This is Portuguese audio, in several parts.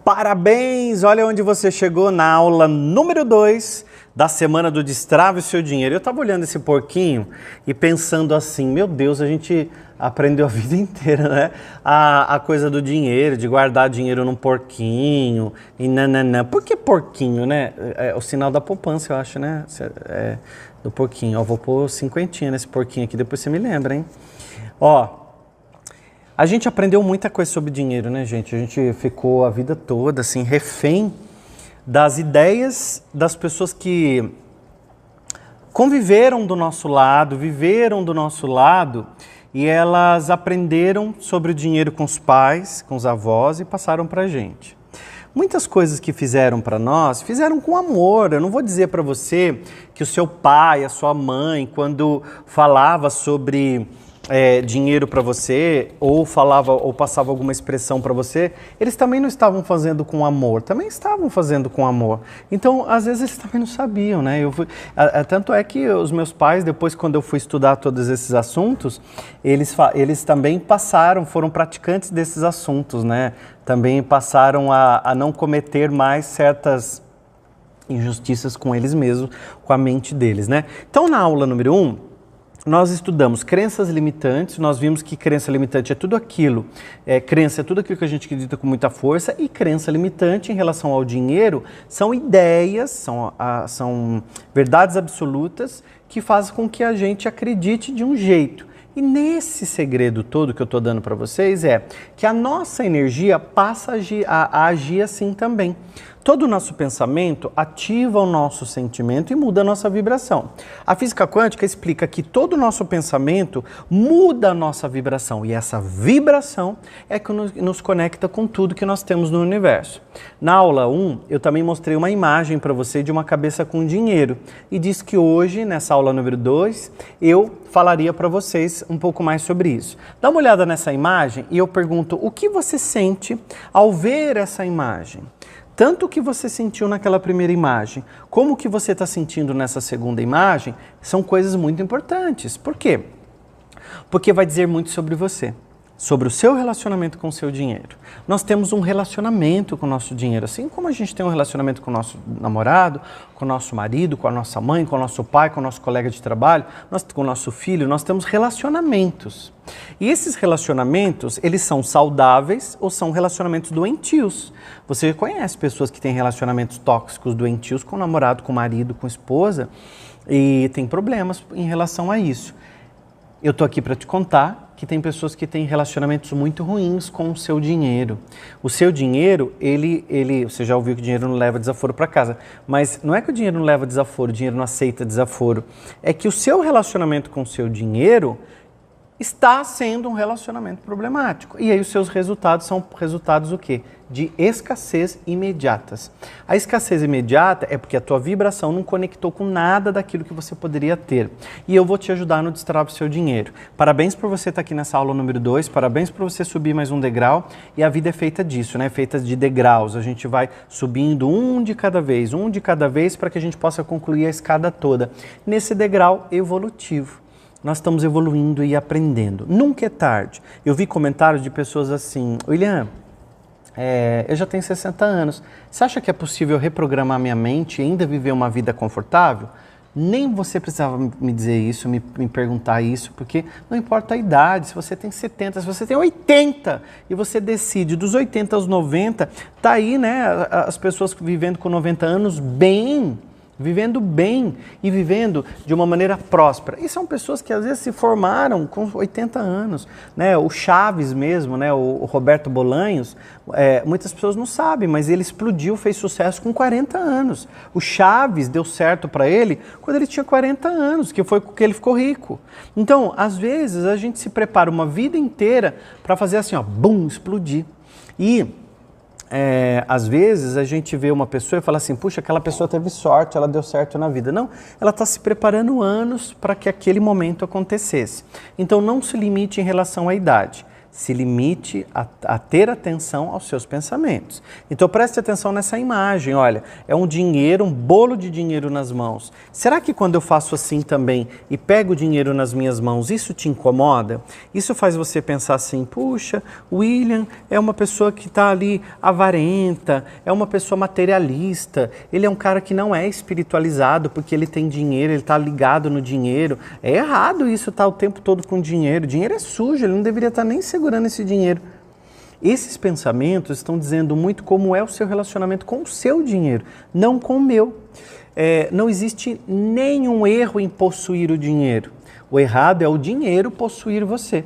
Parabéns! Olha onde você chegou na aula número 2 da semana do Destrave o Seu Dinheiro. Eu estava olhando esse porquinho e pensando assim, meu Deus, a gente aprendeu a vida inteira, né? A coisa do dinheiro, de guardar dinheiro num porquinho e nananã. Por que porquinho, né? É o sinal da poupança, eu acho, né? Do porquinho. Ó, vou pôr 50 nesse porquinho aqui, depois você me lembra, hein? Ó. A gente aprendeu muita coisa sobre dinheiro, né, gente? A gente ficou a vida toda, assim, refém das ideias das pessoas que conviveram do nosso lado, viveram do nosso lado, e elas aprenderam sobre o dinheiro com os pais, com os avós e passaram pra gente. Muitas coisas que fizeram para nós, fizeram com amor. Eu não vou dizer para você que o seu pai, a sua mãe, quando falava sobre dinheiro para você, ou falava ou passava alguma expressão para você, eles também não estavam fazendo com amor, também estavam fazendo com amor. Então, às vezes eles também não sabiam, né? Tanto é que os meus pais, depois quando eu fui estudar todos esses assuntos, eles também foram praticantes desses assuntos, né? Também passaram a não cometer mais certas injustiças com eles mesmos, com a mente deles, né? Então, na aula número 1, nós estudamos crenças limitantes, nós vimos que crença limitante é tudo aquilo, crença é tudo aquilo que a gente acredita com muita força, e crença limitante em relação ao dinheiro são ideias, são verdades absolutas que fazem com que a gente acredite de um jeito. E nesse segredo todo que eu estou dando para vocês é que a nossa energia passa a agir assim também. Todo o nosso pensamento ativa o nosso sentimento e muda a nossa vibração. A física quântica explica que todo o nosso pensamento muda a nossa vibração. E essa vibração é que nos conecta com tudo que nós temos no universo. Na aula 1, eu também mostrei uma imagem para você de uma cabeça com dinheiro. E disse que hoje, nessa aula número 2, eu falaria para vocês um pouco mais sobre isso. Dá uma olhada nessa imagem e eu pergunto, o que você sente ao ver essa imagem? Tanto o que você sentiu naquela primeira imagem, como o que você está sentindo nessa segunda imagem, são coisas muito importantes. Por quê? Porque vai dizer muito sobre você, sobre o seu relacionamento com o seu dinheiro. Nós temos um relacionamento com o nosso dinheiro, assim como a gente tem um relacionamento com o nosso namorado, com o nosso marido, com a nossa mãe, com o nosso pai, com o nosso colega de trabalho, com o nosso filho, nós temos relacionamentos. E esses relacionamentos, eles são saudáveis ou são relacionamentos doentios. Você conhece pessoas que têm relacionamentos tóxicos, doentios com o namorado, com o marido, com a esposa, e tem problemas em relação a isso. Eu estou aqui para te contar que tem pessoas que têm relacionamentos muito ruins com o seu dinheiro. O seu dinheiro, você já ouviu que o dinheiro não leva desaforo para casa, mas não é que o dinheiro não leva desaforo, o dinheiro não aceita desaforo. É que o seu relacionamento com o seu dinheiro está sendo um relacionamento problemático. E aí os seus resultados são resultados o quê? De escassez imediatas. A escassez imediata é porque a tua vibração não conectou com nada daquilo que você poderia ter. E eu vou te ajudar no Destrave o Seu Dinheiro. Parabéns por você estar aqui nessa aula número 2, parabéns por você subir mais um degrau. E a vida é feita disso, né? Feita de degraus. A gente vai subindo um de cada vez, para que a gente possa concluir a escada toda. Nesse degrau evolutivo. Nós estamos evoluindo e aprendendo. Nunca é tarde. Eu vi comentários de pessoas assim, William, eu já tenho 60 anos. Você acha que é possível reprogramar minha mente e ainda viver uma vida confortável? Nem você precisava me dizer isso, me perguntar isso, porque não importa a idade, se você tem 70, se você tem 80 e você decide dos 80 aos 90, tá aí, né, as pessoas vivendo com 90 anos bem, vivendo bem e vivendo de uma maneira próspera. E são pessoas que às vezes se formaram com 80 anos, né? O Chaves mesmo, né? O Roberto Bolanhos, muitas pessoas não sabem, mas ele explodiu, fez sucesso com 40 anos. O Chaves deu certo para ele quando ele tinha 40 anos, que foi que ele ficou rico. Então, às vezes, a gente se prepara uma vida inteira para fazer assim, ó, bum, explodir. E às vezes a gente vê uma pessoa e fala assim, puxa, aquela pessoa teve sorte, ela deu certo na vida. Não, ela está se preparando anos para que aquele momento acontecesse. Então não se limite em relação à idade. Se limite a ter atenção aos seus pensamentos. Então preste atenção nessa imagem, olha, é um dinheiro, um bolo de dinheiro nas mãos. Será que quando eu faço assim também e pego o dinheiro nas minhas mãos, isso te incomoda? Isso faz você pensar assim, puxa, William é uma pessoa que está ali avarenta, é uma pessoa materialista, ele é um cara que não é espiritualizado porque ele tem dinheiro, ele está ligado no dinheiro. É errado isso, estar o tempo todo com dinheiro. Dinheiro é sujo, ele não deveria estar nem segurando esse dinheiro. Esses pensamentos estão dizendo muito como é o seu relacionamento com o seu dinheiro, não com o meu. Não existe nenhum erro em possuir o dinheiro. O errado é o dinheiro possuir você.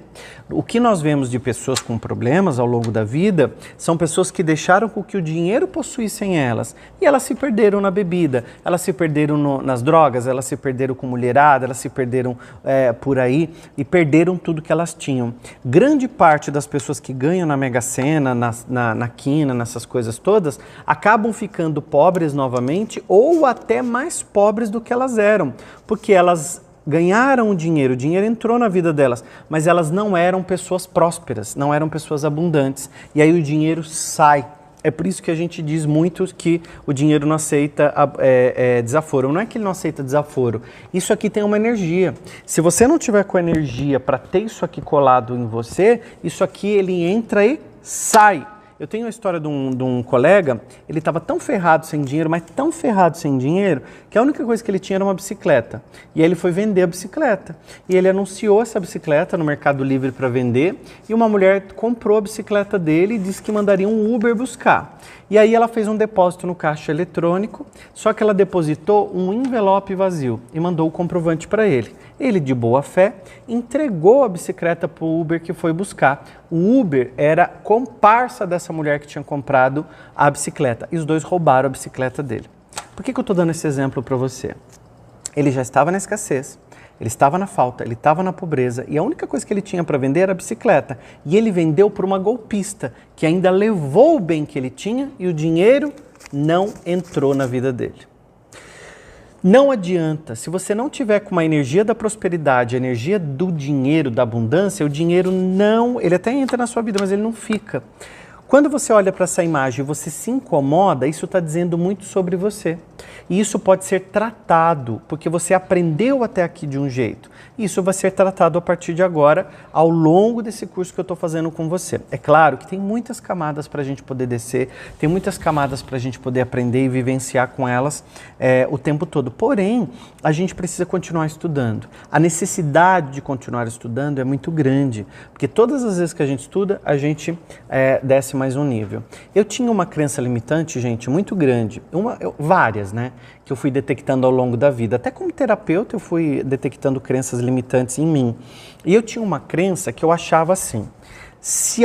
O que nós vemos de pessoas com problemas ao longo da vida são pessoas que deixaram com que o dinheiro possuíssem elas. E elas se perderam na bebida, elas se perderam nas drogas, elas se perderam com mulherada, elas se perderam por aí e perderam tudo que elas tinham. Grande parte das pessoas que ganham na Mega Sena, na quina, nessas coisas todas, acabam ficando pobres novamente ou até mais pobres do que elas eram, porque elas ganharam o dinheiro entrou na vida delas, mas elas não eram pessoas prósperas, não eram pessoas abundantes. E aí o dinheiro sai. É por isso que a gente diz muito que o dinheiro não aceita desaforo. Não é que ele não aceita desaforo. Isso aqui tem uma energia. Se você não tiver com energia para ter isso aqui colado em você, isso aqui ele entra e sai. Eu tenho a história de um colega, ele estava tão ferrado sem dinheiro, mas tão ferrado sem dinheiro, que a única coisa que ele tinha era uma bicicleta. E aí ele foi vender a bicicleta. E ele anunciou essa bicicleta no Mercado Livre para vender, e uma mulher comprou a bicicleta dele e disse que mandaria um Uber buscar. E aí ela fez um depósito no caixa eletrônico, só que ela depositou um envelope vazio e mandou o comprovante para ele. Ele, de boa fé, entregou a bicicleta para o Uber que foi buscar. O Uber era comparsa dessa mulher que tinha comprado a bicicleta. E os dois roubaram a bicicleta dele. Por que eu estou dando esse exemplo para você? Ele já estava na escassez, ele estava na falta, ele estava na pobreza e a única coisa que ele tinha para vender era a bicicleta. E ele vendeu para uma golpista que ainda levou o bem que ele tinha e o dinheiro não entrou na vida dele. Não adianta, se você não tiver com uma energia da prosperidade, a energia do dinheiro, da abundância, o dinheiro não, ele até entra na sua vida, mas ele não fica. Quando você olha para essa imagem e você se incomoda, isso está dizendo muito sobre você. E isso pode ser tratado, porque você aprendeu até aqui de um jeito. Isso vai ser tratado a partir de agora, ao longo desse curso que eu estou fazendo com você. É claro que tem muitas camadas para a gente poder descer, tem muitas camadas para a gente poder aprender e vivenciar com elas o tempo todo. Porém, a gente precisa continuar estudando. A necessidade de continuar estudando é muito grande, porque todas as vezes que a gente estuda, a gente desce mais um nível. Eu tinha uma crença limitante, gente, muito grande, várias, né, que eu fui detectando ao longo da vida. Até como terapeuta eu fui detectando crenças limitantes em mim. E eu tinha uma crença que eu achava assim, se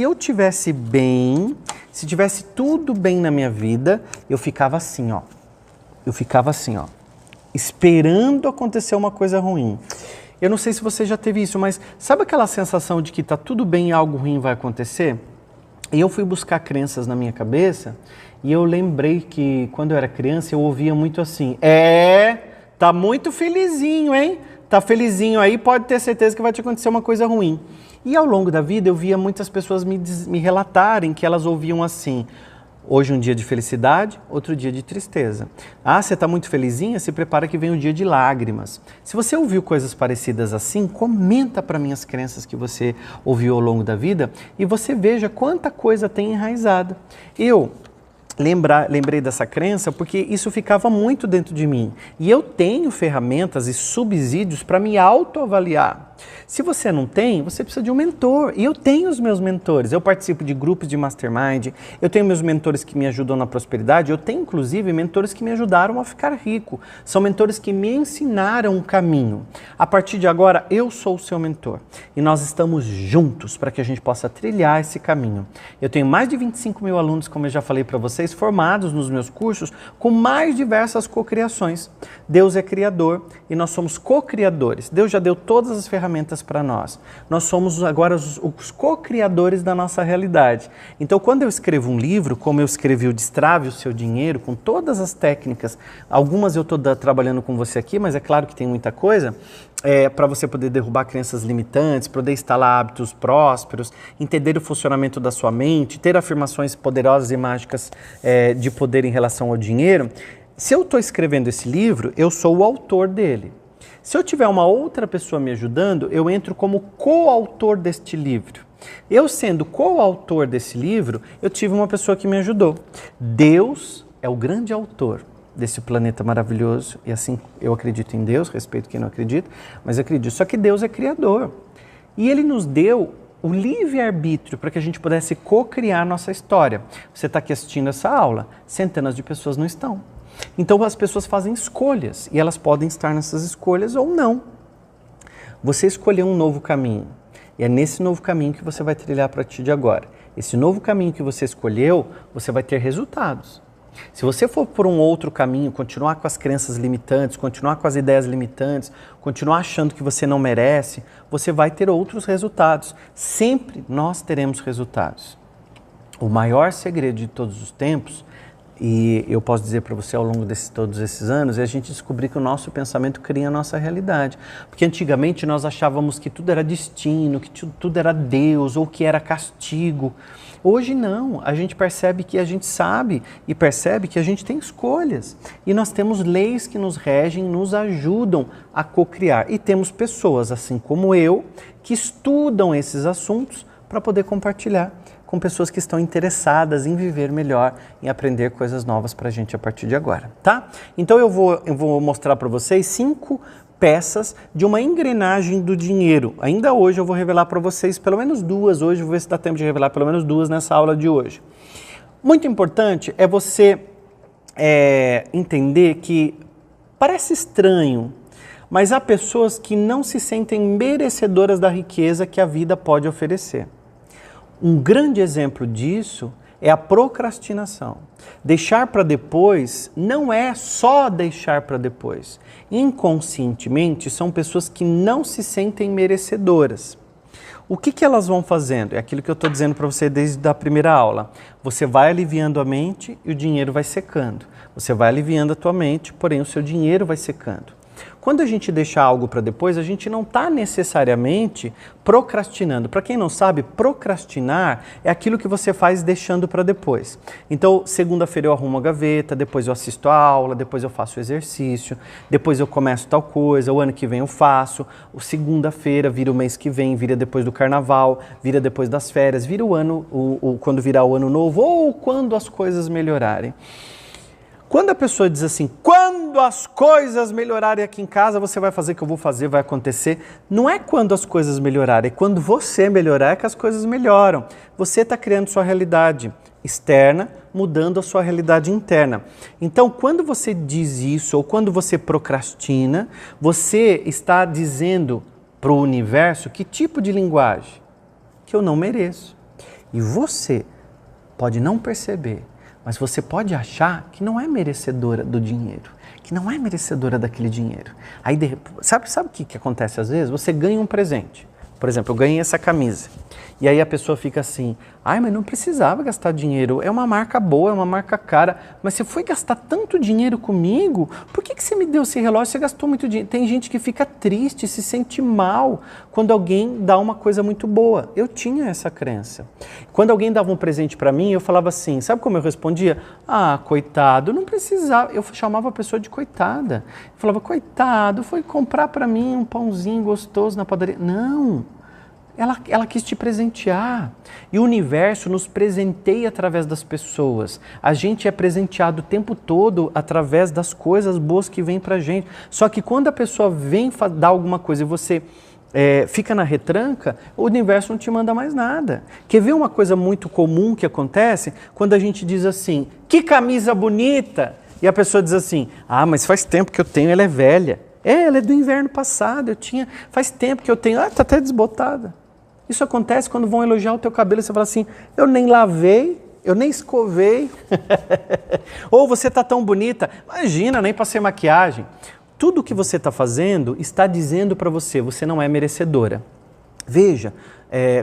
eu tivesse bem, se tivesse tudo bem na minha vida, eu ficava assim, ó. Eu ficava assim, ó, esperando acontecer uma coisa ruim. Eu não sei se você já teve isso, mas sabe aquela sensação de que tá tudo bem e algo ruim vai acontecer? E eu fui buscar crenças na minha cabeça e eu lembrei que quando eu era criança eu ouvia muito assim, tá muito felizinho, hein? Tá felizinho aí, pode ter certeza que vai te acontecer uma coisa ruim. E ao longo da vida eu via muitas pessoas me relatarem que elas ouviam assim, hoje um dia de felicidade, outro dia de tristeza. Ah, você está muito felizinha? Se prepara que vem o dia de lágrimas. Se você ouviu coisas parecidas assim, comenta para mim as crenças que você ouviu ao longo da vida e você veja quanta coisa tem enraizada. Eu lembrei dessa crença porque isso ficava muito dentro de mim. E eu tenho ferramentas e subsídios para me autoavaliar. Se você não tem, você precisa de um mentor. E eu tenho os meus mentores. Eu participo de grupos de mastermind, eu tenho meus mentores que me ajudam na prosperidade, eu tenho inclusive mentores que me ajudaram a ficar rico. São mentores que me ensinaram um caminho. A partir de agora, eu sou o seu mentor. E nós estamos juntos para que a gente possa trilhar esse caminho. Eu tenho mais de 25 mil alunos, como eu já falei para vocês, formados nos meus cursos com mais diversas cocriações. Deus é criador e nós somos co-criadores. Deus já deu todas as ferramentas ferramentas para nós. Nós somos agora os co-criadores da nossa realidade. Então, quando eu escrevo um livro, como eu escrevi o Destrave o Seu Dinheiro, com todas as técnicas, algumas eu estou trabalhando com você aqui, mas é claro que tem muita coisa, para você poder derrubar crenças limitantes, poder instalar hábitos prósperos, entender o funcionamento da sua mente, ter afirmações poderosas e mágicas de poder em relação ao dinheiro. Se eu estou escrevendo esse livro, eu sou o autor dele. Se eu tiver uma outra pessoa me ajudando, eu entro como coautor deste livro. Eu sendo coautor desse livro, eu tive uma pessoa que me ajudou. Deus é o grande autor desse planeta maravilhoso, e assim eu acredito em Deus, respeito quem não acredita, mas acredito. Só que Deus é criador. E Ele nos deu o livre-arbítrio para que a gente pudesse co-criar nossa história. Você está aqui assistindo essa aula, centenas de pessoas não estão. Então as pessoas fazem escolhas, e elas podem estar nessas escolhas ou não. Você escolheu um novo caminho, e é nesse novo caminho que você vai trilhar a partir de agora. Esse novo caminho que você escolheu, você vai ter resultados. Se você for por um outro caminho, continuar com as crenças limitantes, continuar com as ideias limitantes, continuar achando que você não merece, você vai ter outros resultados. Sempre nós teremos resultados. O maior segredo de todos os tempos, e eu posso dizer para você ao longo de todos esses anos, é a gente descobrir que o nosso pensamento cria a nossa realidade. Porque antigamente nós achávamos que tudo era destino, que tudo era Deus ou que era castigo. Hoje não, a gente percebe que a gente sabe e percebe que a gente tem escolhas. E nós temos leis que nos regem, nos ajudam a co-criar. E temos pessoas, assim como eu, que estudam esses assuntos para poder compartilhar com pessoas que estão interessadas em viver melhor, em aprender coisas novas para a gente a partir de agora, tá? Então eu vou mostrar para vocês 5 peças de uma engrenagem do dinheiro. Ainda hoje eu vou revelar para vocês pelo menos 2 hoje, vou ver se dá tempo de revelar pelo menos 2 nessa aula de hoje. Muito importante é você entender que parece estranho, mas há pessoas que não se sentem merecedoras da riqueza que a vida pode oferecer. Um grande exemplo disso é a procrastinação. Deixar para depois não é só deixar para depois. Inconscientemente, são pessoas que não se sentem merecedoras. O que elas vão fazendo? É aquilo que eu estou dizendo para você desde a primeira aula. Você vai aliviando a mente e o dinheiro vai secando. Você vai aliviando a tua mente, porém o seu dinheiro vai secando. Quando a gente deixa algo para depois, a gente não está necessariamente procrastinando. Para quem não sabe, procrastinar é aquilo que você faz deixando para depois. Então, segunda-feira eu arrumo a gaveta, depois eu assisto a aula, depois eu faço o exercício, depois eu começo tal coisa, o ano que vem eu faço, segunda-feira vira o mês que vem, vira depois do carnaval, vira depois das férias, vira o ano, quando virar o ano novo ou quando as coisas melhorarem. Quando a pessoa diz assim, quando as coisas melhorarem aqui em casa, você vai fazer o que eu vou fazer, vai acontecer. Não é quando as coisas melhorarem, é quando você melhorar que as coisas melhoram. Você está criando sua realidade externa, mudando a sua realidade interna. Então, quando você diz isso ou quando você procrastina, você está dizendo para o universo que tipo de linguagem? Que eu não mereço. E você pode não perceber, mas você pode achar que não é merecedora do dinheiro, que não é merecedora daquele dinheiro. Aí, sabe o que acontece às vezes? Você ganha um presente. Por exemplo, eu ganhei essa camisa. E aí a pessoa fica assim, ai, mas não precisava gastar dinheiro, é uma marca boa, é uma marca cara, mas você foi gastar tanto dinheiro comigo? Por que você me deu esse relógio? Você gastou muito dinheiro. Tem gente que fica triste, se sente mal quando alguém dá uma coisa muito boa. Eu tinha essa crença. Quando alguém dava um presente para mim, eu falava assim, sabe como eu respondia? Ah, coitado, não precisava. Eu chamava a pessoa de coitada. Eu falava, coitado, foi comprar para mim um pãozinho gostoso na padaria. Não. Ela quis te presentear. E o universo nos presenteia através das pessoas. A gente é presenteado o tempo todo através das coisas boas que vêm pra gente. Só que quando a pessoa vem dar alguma coisa e você fica na retranca, o universo não te manda mais nada. Quer ver uma coisa muito comum que acontece? Quando a gente diz assim, que camisa bonita! E a pessoa diz assim, ah, mas faz tempo que eu tenho, ela é velha. Ela é do inverno passado, faz tempo que eu tenho, tá até desbotada. Isso acontece quando vão elogiar o teu cabelo e você fala assim, eu nem lavei, eu nem escovei. Ou você tá tão bonita, imagina, nem passei maquiagem. Tudo que você está fazendo está dizendo para você, você não é merecedora. Veja,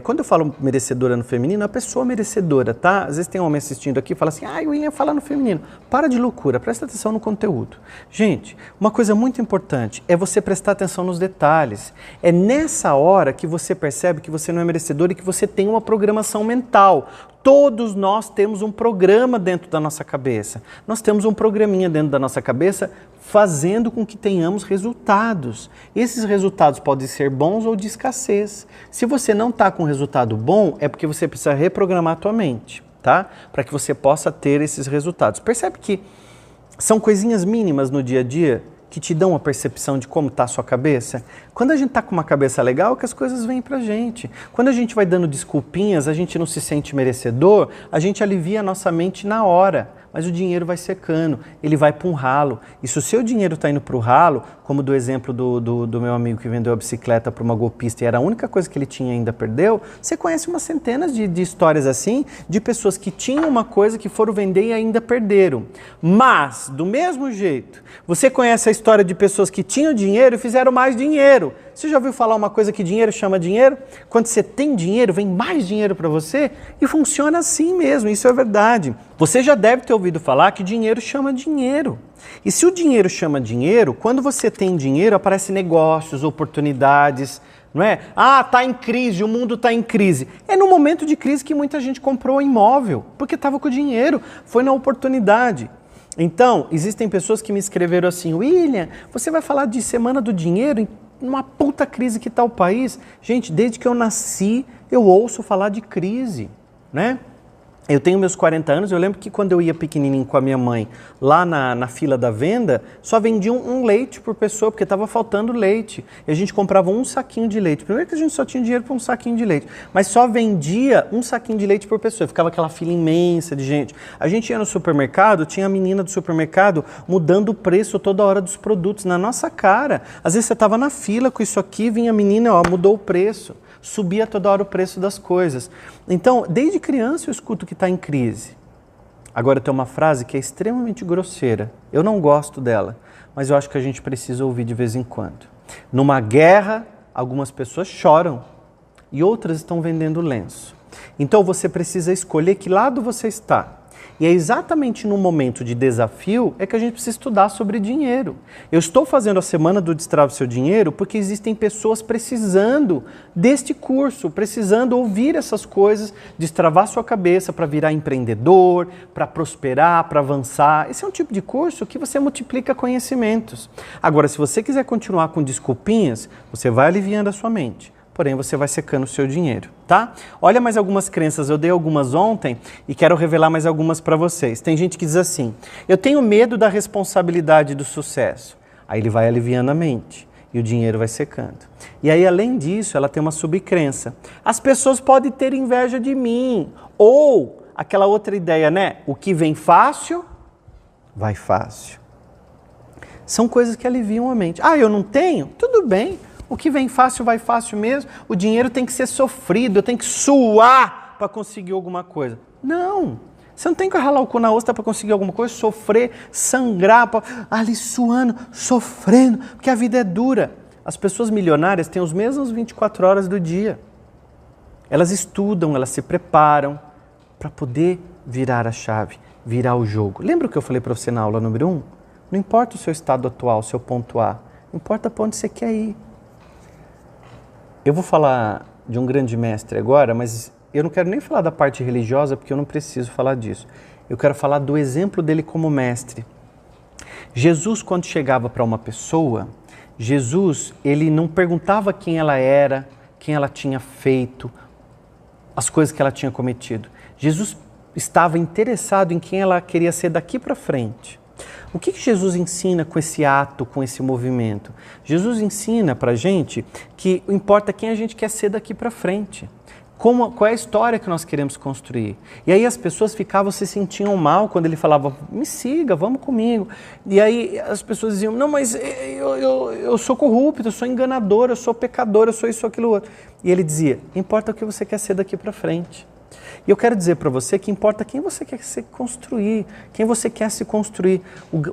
quando eu falo merecedora no feminino, é a pessoa merecedora, tá? Às vezes tem um homem assistindo aqui e fala assim, o William fala no feminino. Para de loucura, presta atenção no conteúdo. Gente, uma coisa muito importante é você prestar atenção nos detalhes. É nessa hora que você percebe que você não é merecedora e que você tem uma programação mental. Todos nós temos um programa dentro da nossa cabeça. Nós temos um programinha dentro da nossa cabeça fazendo com que tenhamos resultados. Esses resultados podem ser bons ou de escassez. Se você não está com resultado bom, é porque você precisa reprogramar a tua mente, tá? Para que você possa ter esses resultados. Percebe que são coisinhas mínimas no dia a dia que te dão uma percepção de como está a sua cabeça? Quando a gente está com uma cabeça legal, que as coisas vêm pra gente. Quando a gente vai dando desculpinhas, a gente não se sente merecedor, a gente alivia a nossa mente na hora. Mas o dinheiro vai secando, ele vai para um ralo. E se o seu dinheiro está indo para o ralo, como do exemplo do meu amigo que vendeu a bicicleta para uma golpista e era a única coisa que ele tinha e ainda perdeu, você conhece umas centenas de histórias assim, de pessoas que tinham uma coisa que foram vender e ainda perderam. Mas, do mesmo jeito, você conhece a história de pessoas que tinham dinheiro e fizeram mais dinheiro. Você já ouviu falar uma coisa que dinheiro chama dinheiro? Quando você tem dinheiro, vem mais dinheiro para você e funciona assim mesmo, isso é verdade. Você já deve ter ouvido falar que dinheiro chama dinheiro. E se o dinheiro chama dinheiro, quando você tem dinheiro, aparecem negócios, oportunidades, não é? Está em crise, o mundo está em crise. É no momento de crise que muita gente comprou imóvel, porque estava com dinheiro, foi na oportunidade. Então, existem pessoas que me escreveram assim, William, você vai falar de Semana do Dinheiro numa puta crise que está o país? Gente, desde que eu nasci, eu ouço falar de crise, né? Eu tenho meus 40 anos, eu lembro que quando eu ia pequenininho com a minha mãe, lá na fila da venda, só vendiam um leite por pessoa, porque estava faltando leite. E a gente comprava um saquinho de leite. Primeiro que a gente só tinha dinheiro para um saquinho de leite, mas só vendia um saquinho de leite por pessoa. Ficava aquela fila imensa de gente. A gente ia no supermercado, tinha a menina do supermercado mudando o preço toda hora dos produtos na nossa cara. Às vezes você estava na fila com isso aqui, vinha a menina, mudou o preço. Subia toda hora o preço das coisas. Então, desde criança eu escuto que está em crise. Agora tem uma frase que é extremamente grosseira. Eu não gosto dela, mas eu acho que a gente precisa ouvir de vez em quando. Numa guerra, algumas pessoas choram e outras estão vendendo lenço. Então você precisa escolher que lado você está. E é exatamente no momento de desafio é que a gente precisa estudar sobre dinheiro. Eu estou fazendo a Semana do Destrave Seu Dinheiro porque existem pessoas precisando deste curso, precisando ouvir essas coisas, destravar sua cabeça para virar empreendedor, para prosperar, para avançar. Esse é um tipo de curso que você multiplica conhecimentos. Agora, se você quiser continuar com desculpinhas, você vai aliviando a sua mente. Porém, você vai secando o seu dinheiro, tá? Olha mais algumas crenças, eu dei algumas ontem e quero revelar mais algumas para vocês. Tem gente que diz assim, eu tenho medo da responsabilidade do sucesso. Aí ele vai aliviando a mente e o dinheiro vai secando. E aí, além disso, ela tem uma subcrença. As pessoas podem ter inveja de mim. Ou aquela outra ideia, né? O que vem fácil, vai fácil. São coisas que aliviam a mente. Eu não tenho? Tudo bem. O que vem fácil, vai fácil mesmo. O dinheiro tem que ser sofrido, eu tenho que suar para conseguir alguma coisa. Não, você não tem que ralar o cu na ostra para conseguir alguma coisa, sofrer, sangrar, ali suando, sofrendo, porque a vida é dura. As pessoas milionárias têm os mesmos 24 horas do dia. Elas estudam, elas se preparam para poder virar a chave, virar o jogo. Lembra o que eu falei para você na aula número 1? Não importa o seu estado atual, o seu ponto A, importa para onde você quer ir. Eu vou falar de um grande mestre agora, mas eu não quero nem falar da parte religiosa, porque eu não preciso falar disso. Eu quero falar do exemplo dele como mestre. Jesus, quando chegava para uma pessoa, Jesus, ele não perguntava quem ela era, quem ela tinha feito, as coisas que ela tinha cometido. Jesus estava interessado em quem ela queria ser daqui para frente. O que Jesus ensina com esse ato, com esse movimento? Jesus ensina para a gente que importa quem a gente quer ser daqui para frente. Qual é a história que nós queremos construir? E aí as pessoas se sentiam mal quando ele falava, me siga, vamos comigo. E aí as pessoas diziam, não, mas eu sou corrupto, eu sou enganador, eu sou pecador, eu sou isso, aquilo, outro. E ele dizia, importa o que você quer ser daqui para frente. E eu quero dizer para você que importa quem você quer se construir, quem você quer se construir.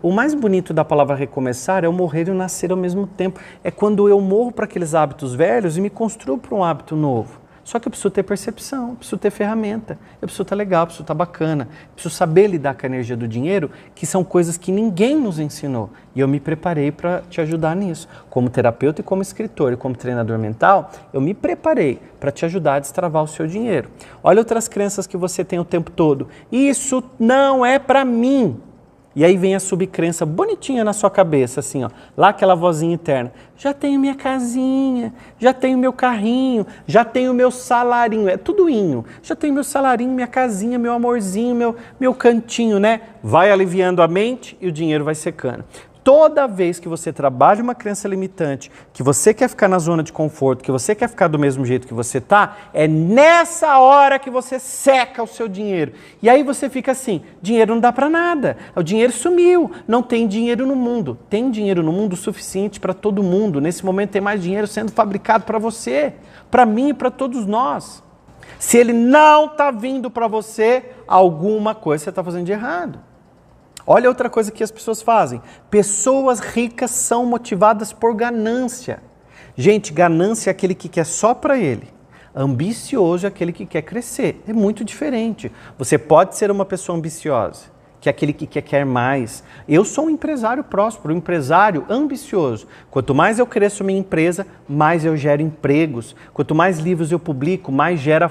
O mais bonito da palavra recomeçar é o morrer e o nascer ao mesmo tempo. É quando eu morro para aqueles hábitos velhos e me construo para um hábito novo. Só que eu preciso ter percepção, eu preciso ter ferramenta, eu preciso estar legal, eu preciso estar bacana, eu preciso saber lidar com a energia do dinheiro, que são coisas que ninguém nos ensinou. E eu me preparei para te ajudar nisso. Como terapeuta e como escritor e como treinador mental, eu me preparei para te ajudar a destravar o seu dinheiro. Olha outras crenças que você tem o tempo todo. Isso não é para mim. E aí vem a subcrença bonitinha na sua cabeça, assim, ó, lá aquela vozinha interna. Já tenho minha casinha, já tenho meu carrinho, já tenho meu salarinho, é tudo inho. Já tenho meu salarinho, minha casinha, meu amorzinho, meu cantinho, né? Vai aliviando a mente e o dinheiro vai secando. Toda vez que você trabalha uma crença limitante, que você quer ficar na zona de conforto, que você quer ficar do mesmo jeito que você está, é nessa hora que você seca o seu dinheiro. E aí você fica assim, dinheiro não dá para nada, o dinheiro sumiu, não tem dinheiro no mundo. Tem dinheiro no mundo suficiente para todo mundo. Nesse momento tem mais dinheiro sendo fabricado para você, para mim e para todos nós. Se ele não está vindo para você, alguma coisa você está fazendo de errado. Olha outra coisa que as pessoas fazem. Pessoas ricas são motivadas por ganância. Gente, ganância é aquele que quer só para ele. Ambicioso é aquele que quer crescer. É muito diferente. Você pode ser uma pessoa ambiciosa, que é aquele que quer mais. Eu sou um empresário próspero, um empresário ambicioso. Quanto mais eu cresço minha empresa, mais eu gero empregos. Quanto mais livros eu publico, mais gera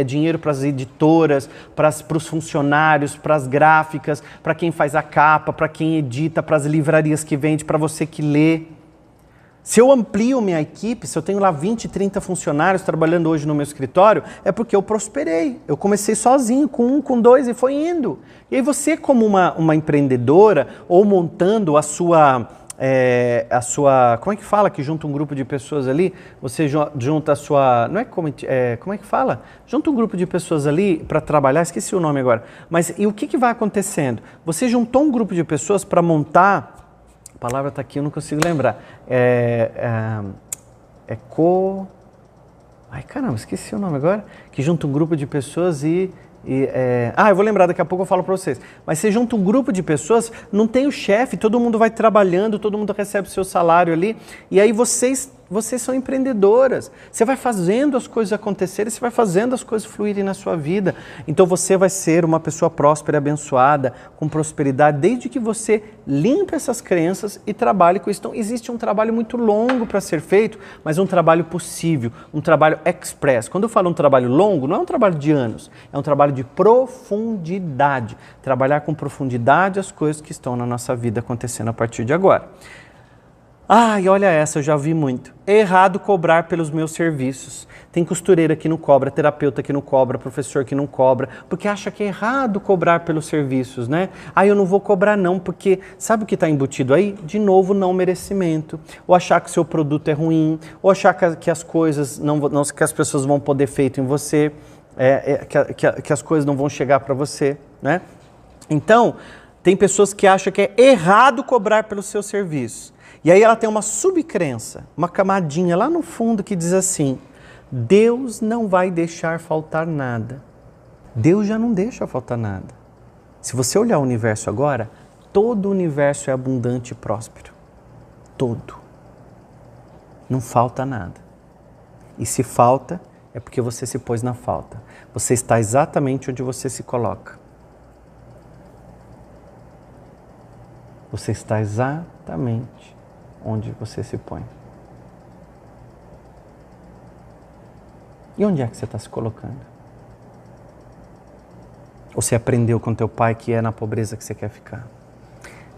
dinheiro para as editoras, para os funcionários, para as gráficas, para quem faz a capa, para quem edita, para as livrarias que vende, para você que lê. Se eu amplio minha equipe, se eu tenho lá 20, 30 funcionários trabalhando hoje no meu escritório, é porque eu prosperei. Eu comecei sozinho, com 1, com 2 e foi indo. E aí você, como uma empreendedora, ou montando a sua, como é que fala que junta um grupo de pessoas ali? Você junta a sua, não é como é que fala? Junta um grupo de pessoas ali para trabalhar, esqueci o nome agora. Mas e o que vai acontecendo? Você juntou um grupo de pessoas para montar. A palavra está aqui, eu não consigo lembrar. Ai, caramba, esqueci o nome agora. Que junta um grupo de pessoas eu vou lembrar, daqui a pouco eu falo para vocês. Mas você junta um grupo de pessoas, não tem o chefe, todo mundo vai trabalhando, todo mundo recebe o seu salário ali. E aí vocês são empreendedoras. Você vai fazendo as coisas acontecerem, você vai fazendo as coisas fluírem na sua vida. Então você vai ser uma pessoa próspera, abençoada, com prosperidade, desde que você limpe essas crenças e trabalhe com isso. Então existe um trabalho muito longo para ser feito, mas um trabalho possível, um trabalho express. Quando eu falo um trabalho longo, não é um trabalho de anos, é um trabalho de profundidade. Trabalhar com profundidade as coisas que estão na nossa vida acontecendo a partir de agora. E olha essa, eu já vi muito. É errado cobrar pelos meus serviços. Tem costureira que não cobra, terapeuta que não cobra, professor que não cobra, porque acha que é errado cobrar pelos serviços, né? Eu não vou cobrar não, porque sabe o que está embutido aí? De novo, não merecimento. Ou achar que o seu produto é ruim, ou achar que as coisas que as pessoas vão poder feito em você, que as coisas não vão chegar para você, né? Então, tem pessoas que acham que é errado cobrar pelos seus serviços. E aí ela tem uma subcrença, uma camadinha lá no fundo que diz assim: Deus não vai deixar faltar nada. Deus já não deixa faltar nada. Se você olhar o universo agora, todo o universo é abundante e próspero. Todo. Não falta nada. E se falta, é porque você se pôs na falta. Você está exatamente onde você se coloca. Você está exatamente onde você se põe. E onde é que você está se colocando? Ou você aprendeu com teu pai que é na pobreza que você quer ficar?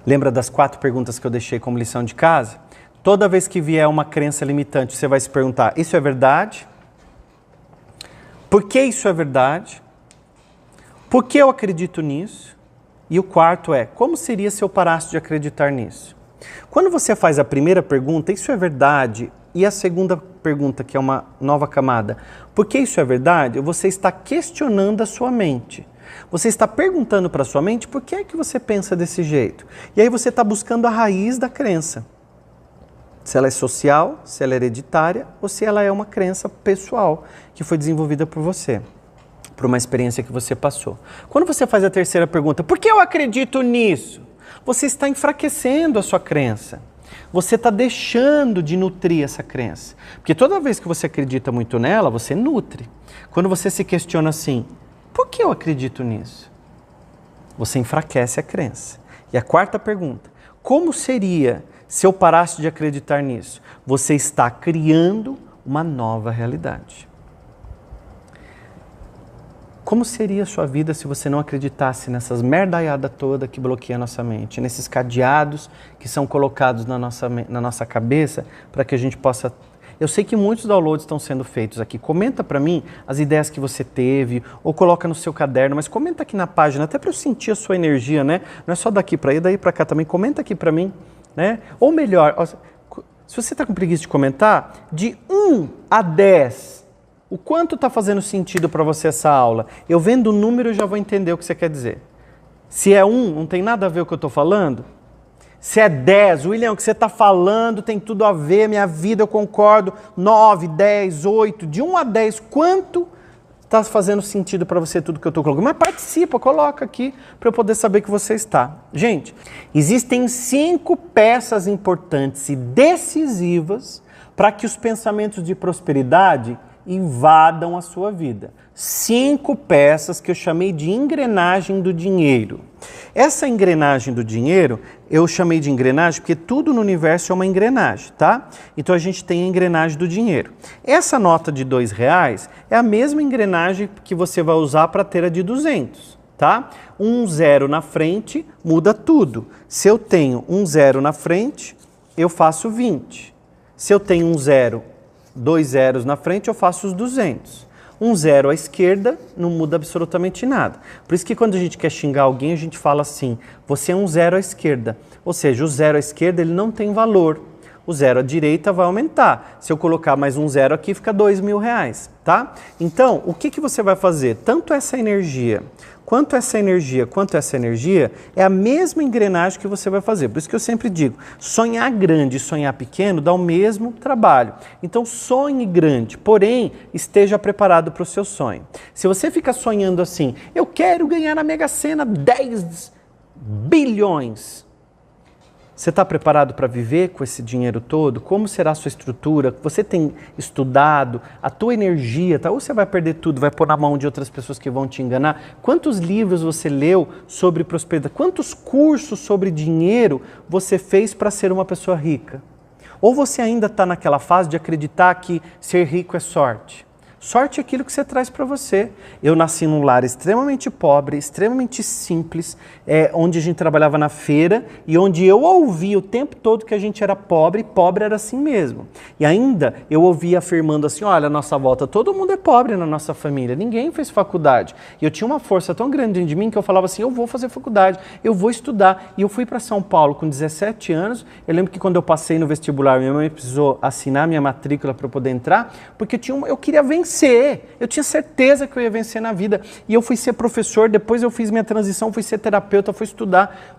Lembra das 4 perguntas que eu deixei como lição de casa? Toda vez que vier uma crença limitante, você vai se perguntar: isso é verdade? Por que isso é verdade? Por que eu acredito nisso? E o quarto é: como seria se eu parasse de acreditar nisso? Quando você faz a primeira pergunta, isso é verdade? E a segunda pergunta, que é uma nova camada, por que isso é verdade? Você está questionando a sua mente. Você está perguntando para a sua mente por que é que você pensa desse jeito. E aí você está buscando a raiz da crença. Se ela é social, se ela é hereditária ou se ela é uma crença pessoal que foi desenvolvida por você. por uma experiência que você passou. Quando você faz a terceira pergunta, por que eu acredito nisso? Você está enfraquecendo a sua crença. Você está deixando de nutrir essa crença. Porque toda vez que você acredita muito nela, você nutre. Quando você se questiona assim, por que eu acredito nisso? Você enfraquece a crença. E a quarta pergunta, como seria se eu parasse de acreditar nisso? Você está criando uma nova realidade. Como seria a sua vida se você não acreditasse nessas merdaiadas toda que bloqueia a nossa mente, nesses cadeados que são colocados na nossa cabeça para que a gente possa... Eu sei que muitos downloads estão sendo feitos aqui. Comenta para mim as ideias que você teve ou coloca no seu caderno, mas comenta aqui na página, até para eu sentir a sua energia, né? Não é só daqui para aí, daí para cá também. Comenta aqui para mim, né? Ou melhor, se você está com preguiça de comentar, de 1 a 10, o quanto está fazendo sentido para você essa aula? Eu vendo o número eu já vou entender o que você quer dizer. Se é 1, não tem nada a ver com o que eu estou falando? Se é 10, William, o que você está falando tem tudo a ver, minha vida, eu concordo. 9, 10, 8, de 1 a 10, quanto está fazendo sentido para você tudo que eu estou colocando? Mas participa, coloca aqui para eu poder saber que você está. Gente, existem 5 peças importantes e decisivas para que os pensamentos de prosperidade invadam a sua vida. 5 peças que eu chamei de engrenagem do dinheiro. Essa engrenagem do dinheiro, eu chamei de engrenagem porque tudo no universo é uma engrenagem, tá? Então a gente tem a engrenagem do dinheiro. Essa nota de R$2 é a mesma engrenagem que você vai usar para ter a de 200, tá? Um 0 na frente muda tudo. Se eu tenho um 0 na frente, eu faço 20. Se eu tenho um 0, 2 zeros na frente, eu faço os 200. Um 0 à esquerda não muda absolutamente nada. Por isso que quando a gente quer xingar alguém, a gente fala assim, você é um 0 à esquerda. Ou seja, o 0 à esquerda ele não tem valor. O 0 à direita vai aumentar. Se eu colocar mais um 0 aqui, fica R$2.000, tá? Então, o que você vai fazer? Tanto essa energia, quanto essa energia, é a mesma engrenagem que você vai fazer. Por isso que eu sempre digo, sonhar grande e sonhar pequeno dá o mesmo trabalho. Então sonhe grande, porém esteja preparado para o seu sonho. Se você fica sonhando assim, eu quero ganhar na Mega Sena 10 bilhões. Você está preparado para viver com esse dinheiro todo? Como será a sua estrutura? Você tem estudado? A tua energia, tá? Ou você vai perder tudo, vai pôr na mão de outras pessoas que vão te enganar? Quantos livros você leu sobre prosperidade? Quantos cursos sobre dinheiro você fez para ser uma pessoa rica? Ou você ainda está naquela fase de acreditar que ser rico é sorte? Sorte é aquilo que você traz para você. Eu nasci num lar extremamente pobre, extremamente simples, onde a gente trabalhava na feira e onde eu ouvia o tempo todo que a gente era pobre, e pobre era assim mesmo. E ainda eu ouvia afirmando assim, olha, à nossa volta todo mundo é pobre na nossa família, ninguém fez faculdade. E eu tinha uma força tão grande dentro de mim que eu falava assim, eu vou fazer faculdade, eu vou estudar. E eu fui para São Paulo com 17 anos, eu lembro que quando eu passei no vestibular, minha mãe precisou assinar minha matrícula para eu poder entrar, porque eu queria vencer. Eu tinha certeza que eu ia vencer na vida. E eu fui ser professor, depois eu fiz minha transição, fui ser terapeuta, fui estudar.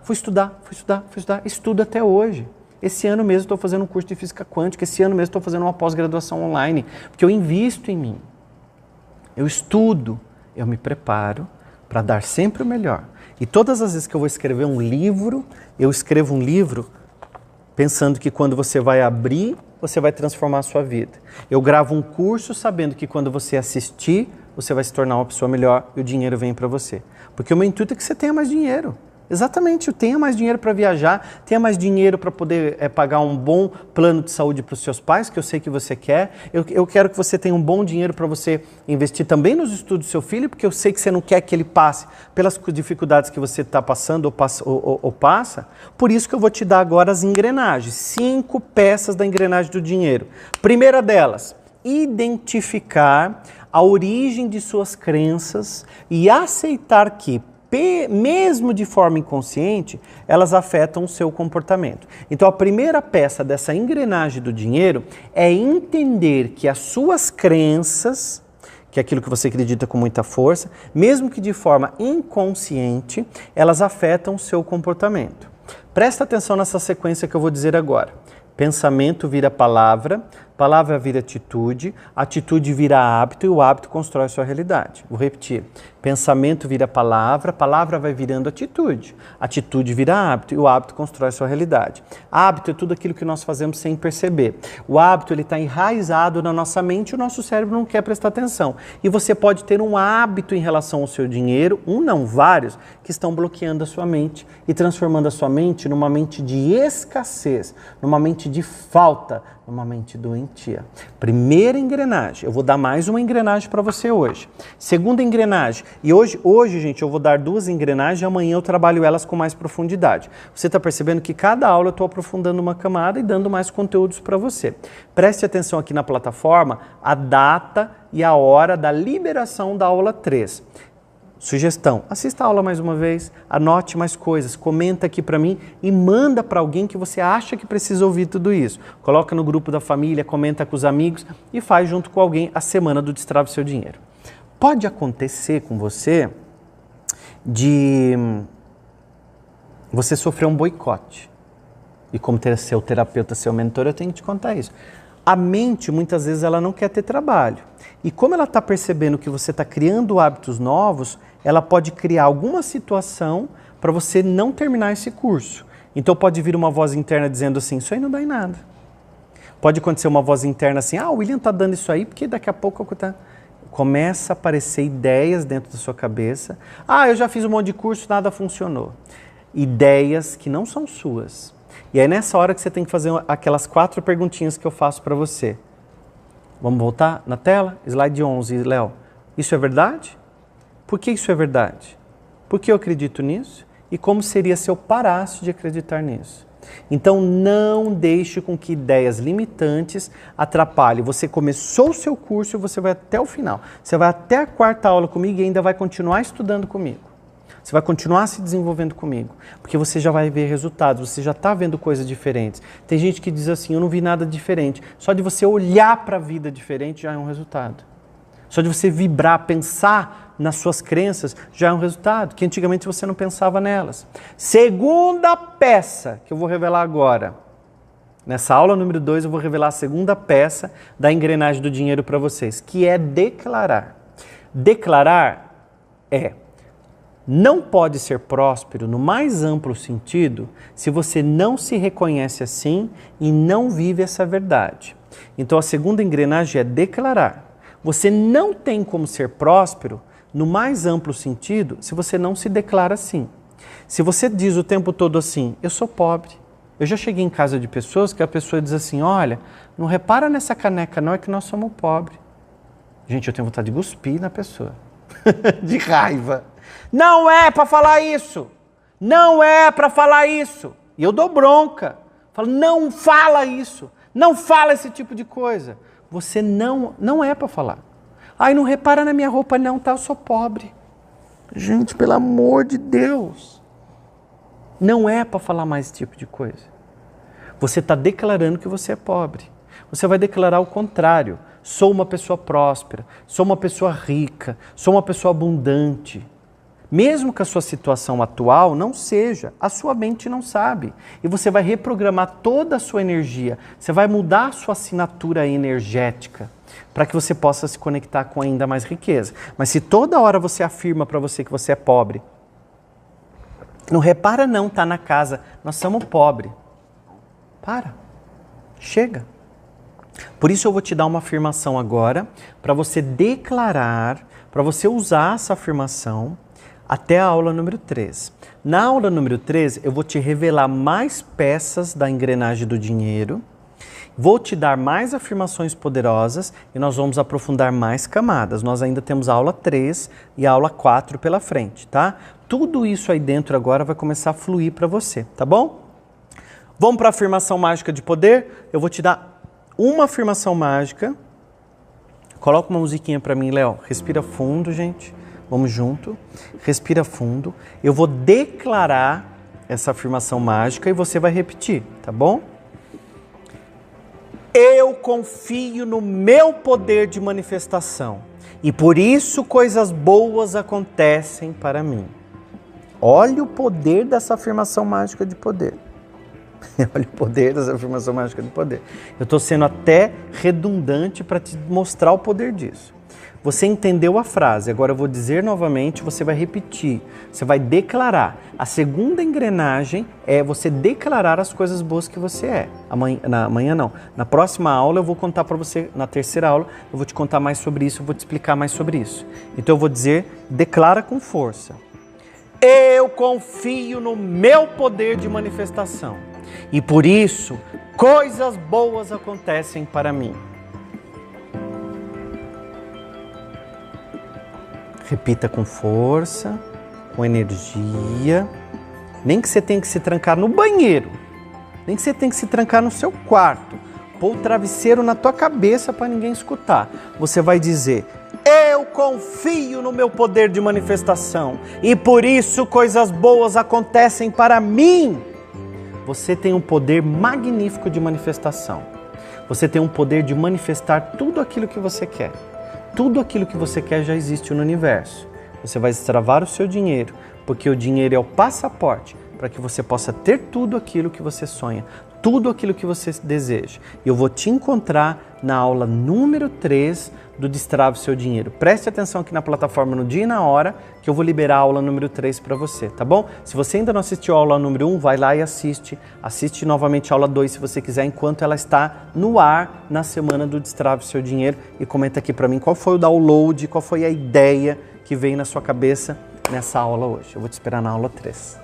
Estudo até hoje. Esse ano mesmo estou fazendo um curso de física quântica, esse ano mesmo estou fazendo uma pós-graduação online, porque eu invisto em mim. Eu estudo, eu me preparo para dar sempre o melhor. E todas as vezes que eu vou escrever um livro, eu escrevo um livro pensando que quando você vai abrir, você vai transformar a sua vida. Eu gravo um curso sabendo que quando você assistir, você vai se tornar uma pessoa melhor e o dinheiro vem para você. Porque o meu intuito é que você tenha mais dinheiro. Exatamente, tenha mais dinheiro para viajar, tenha mais dinheiro para poder pagar um bom plano de saúde para os seus pais, que eu sei que você quer. Eu quero que você tenha um bom dinheiro para você investir também nos estudos do seu filho, porque eu sei que você não quer que ele passe pelas dificuldades que você está passando ou passa. Por isso que eu vou te dar agora as engrenagens, 5 peças da engrenagem do dinheiro. Primeira delas, identificar a origem de suas crenças e aceitar que mesmo de forma inconsciente, elas afetam o seu comportamento. Então a primeira peça dessa engrenagem do dinheiro é entender que as suas crenças, que é aquilo que você acredita com muita força, mesmo que de forma inconsciente, elas afetam o seu comportamento. Presta atenção nessa sequência que eu vou dizer agora. Pensamento vira palavra, palavra vira atitude, atitude vira hábito e o hábito constrói a sua realidade. Vou repetir. Pensamento vira palavra, palavra vai virando atitude, atitude vira hábito e o hábito constrói a sua realidade. Hábito é tudo aquilo que nós fazemos sem perceber. O hábito ele está enraizado na nossa mente e o nosso cérebro não quer prestar atenção. E você pode ter um hábito em relação ao seu dinheiro, um não, vários, que estão bloqueando a sua mente e transformando a sua mente numa mente de escassez, numa mente de falta, numa mente doentia. Primeira engrenagem, eu vou dar mais uma engrenagem para você hoje. Segunda engrenagem, e hoje, gente, eu vou dar 2 engrenagens e amanhã eu trabalho elas com mais profundidade. Você está percebendo que cada aula eu estou aprofundando uma camada e dando mais conteúdos para você. Preste atenção aqui na plataforma, a data e a hora da liberação da aula 3. Sugestão, assista a aula mais uma vez, anote mais coisas, comenta aqui para mim e manda para alguém que você acha que precisa ouvir tudo isso. Coloca no grupo da família, comenta com os amigos e faz junto com alguém a semana do Destrave Seu Dinheiro. Pode acontecer com você de você sofrer um boicote. E como seu terapeuta, seu mentor, eu tenho que te contar isso. A mente, muitas vezes, ela não quer ter trabalho. E como ela está percebendo que você está criando hábitos novos, ela pode criar alguma situação para você não terminar esse curso. Então pode vir uma voz interna dizendo assim, isso aí não dá em nada. Pode acontecer uma voz interna assim, o William está dando isso aí porque daqui a pouco... Começa a aparecer ideias dentro da sua cabeça. Eu já fiz um monte de curso, nada funcionou. Ideias que não são suas. E é nessa hora que você tem que fazer aquelas 4 perguntinhas que eu faço para você. Vamos voltar na tela? Slide 11, Léo. Isso é verdade? Por que isso é verdade? Por que eu acredito nisso? E como seria se eu parasse de acreditar nisso? Então não deixe com que ideias limitantes atrapalhem. Você começou o seu curso e você vai até o final. Você vai até a 4ª aula comigo e ainda vai continuar estudando comigo. Você vai continuar se desenvolvendo comigo, porque você já vai ver resultados, você já está vendo coisas diferentes. Tem gente que diz assim, eu não vi nada diferente. Só de você olhar para a vida diferente já é um resultado. Só de você vibrar, pensar nas suas crenças já é um resultado, que antigamente você não pensava nelas. Segunda peça que eu vou revelar agora. Nessa aula número 2 eu vou revelar a segunda peça da engrenagem do dinheiro para vocês, que é declarar. Declarar não pode ser próspero no mais amplo sentido se você não se reconhece assim e não vive essa verdade. Então a segunda engrenagem é declarar. Você não tem como ser próspero no mais amplo sentido se você não se declara assim. Se você diz o tempo todo assim, eu sou pobre. Eu já cheguei em casa de pessoas que a pessoa diz assim, olha, não repara nessa caneca não, é que nós somos pobres. Gente, eu tenho vontade de cuspir na pessoa. De raiva. Não é para falar isso. Não é para falar isso. E eu dou bronca. Falo, não fala isso. Não fala esse tipo de coisa. Você não é para falar. Não repara na minha roupa não, tá? Eu sou pobre. Gente, pelo amor de Deus. Não é para falar mais esse tipo de coisa. Você está declarando que você é pobre. Você vai declarar o contrário. Sou uma pessoa próspera, sou uma pessoa rica, sou uma pessoa abundante. Mesmo que a sua situação atual não seja, a sua mente não sabe. E você vai reprogramar toda a sua energia. Você vai mudar a sua assinatura energética para que você possa se conectar com ainda mais riqueza. Mas se toda hora você afirma para você que você é pobre, não repara não, tá na casa, nós somos pobres. Para, chega. Por isso eu vou te dar uma afirmação agora, para você declarar, para você usar essa afirmação até a aula número 3. Na aula número 3, eu vou te revelar mais peças da engrenagem do dinheiro, vou te dar mais afirmações poderosas e nós vamos aprofundar mais camadas. Nós ainda temos a aula 3 e a aula 4 pela frente, tá? Tudo isso aí dentro agora vai começar a fluir para você, tá bom? Vamos para a afirmação mágica de poder? Eu vou te dar uma afirmação mágica. Coloca uma musiquinha para mim, Léo. Respira fundo, gente. Vamos junto. Respira fundo. Eu vou declarar essa afirmação mágica e você vai repetir, tá bom? Eu confio no meu poder de manifestação e por isso coisas boas acontecem para mim. Olha o poder dessa afirmação mágica de poder. Olha o poder dessa afirmação mágica do poder. Eu estou sendo até redundante para te mostrar o poder disso. Você entendeu a frase, agora eu vou dizer novamente, você vai repetir, você vai declarar. A segunda engrenagem é você declarar as coisas boas que você é. Amanhã não. Na próxima aula eu vou contar para você, na terceira aula, eu vou te contar mais sobre isso, eu vou te explicar mais sobre isso. Então eu vou dizer, declara com força. Eu confio no meu poder de manifestação e por isso coisas boas acontecem para mim. Repita com força, com energia. Nem que você tenha que se trancar no banheiro, nem que você tenha que se trancar no seu quarto, pôr o travesseiro na tua cabeça para ninguém escutar. Você vai dizer, eu confio no meu poder de manifestação e por isso coisas boas acontecem para mim. Você tem um poder magnífico de manifestação. Você tem um poder de manifestar tudo aquilo que você quer. Tudo aquilo que você quer já existe no universo. Você vai destravar o seu dinheiro, porque o dinheiro é o passaporte para que você possa ter tudo aquilo que você sonha, tudo aquilo que você deseja. E eu vou te encontrar na aula número 3 do Destrave Seu Dinheiro. Preste atenção aqui na plataforma no dia e na hora, que eu vou liberar a aula número 3 para você, tá bom? Se você ainda não assistiu a aula número 1, vai lá e assiste. Assiste novamente a aula 2 se você quiser, enquanto ela está no ar na semana do Destrave Seu Dinheiro. E comenta aqui para mim qual foi o download, qual foi a ideia que veio na sua cabeça nessa aula hoje. Eu vou te esperar na aula 3.